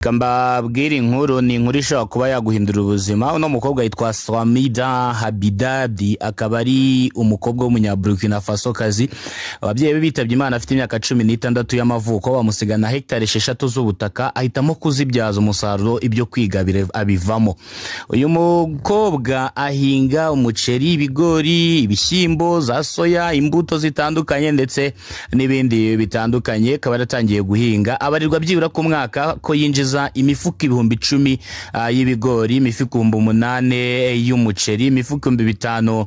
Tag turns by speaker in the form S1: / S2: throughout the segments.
S1: Kambabwira inkuru ni inkuru ishobora kuba yaguhindura ubuzima. Uno mukobwa yitwa Swamida Habidadi, akaba ari umukobwa w'umunyaburkina Faso kazi. Ababyeyi be bitabye Imana afite imyaka 16 y'amavuko, bamusigana hectare 6 z'ubutaka, ahitamo kuzibyaza umusaruro ibyo kwiga abivamo. Uyu mukobwa ahinga umuceri, ibigori, ibishyimbo, za soya, imbuto zitandukanye ndetse n'ibindi bitandukanye. Akaba yaratangiye guhinga, abarirwa byibura ku mwaka ko yinjiza imifuka 10,000 y'ibigori, imifuka 8,000 y'umuceri, imifuka 5,000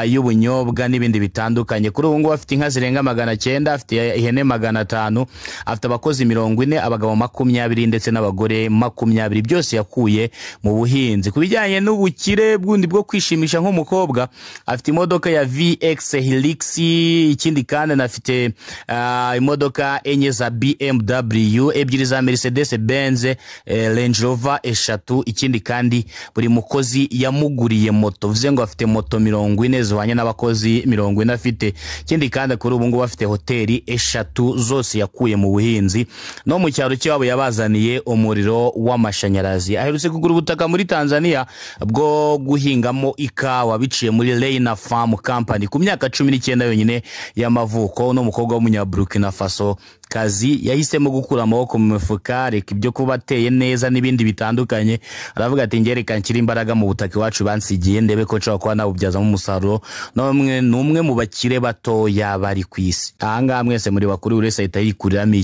S1: y'ubunyobwa n'ibindi bitandukanye. Kuri ubu ngo afite inka zirenga 900, afite ihene 500, afite abakozi 40, abagabo 20 ndetse n'abagore 20, byose yakuye mu buhinzi. Kubijyanye n'ubukire bwundi bwo kwishimisha nk'umukobwa, afite imodoka ya VX Helix, ikindi kandi anafite imodoka enye za BMW, ebyiri za Mercedes Benz, Range Rover 3, ikindi kandi buri mukozi yamuguriye moto, bivuze ngo afite moto 40 zihwanye n'abakozi 40 afite. Ikindi kandi kuri ubu ngo bafite hoteli 3 zose yakuye mu buhinzi, no mu cyaro cyabo yabazaniye umuriro w'amashanyarazi. Aherutse kugura ubutaka muri Tanzania bwo guhingamo ikawa biciye muri Reina Farm Company ku myaka 19 yonyine y'amavuko. No mukobwa w'umunyaburkina Faso kazi yahisemo gukura amaboko mu mifuka, reka ibyo kuba ateye neza n'ibindi bitandukanye. Aravuga ati ngereka nkiri imbaraga mu butaka iwacu bansigiye, ndebe ko nshobora kuba nabubyaza mu musaruro. N'umwe mu bakire batoya bari ku isi. Ahangaha mwese muri bakuru urese ahita yikuriramo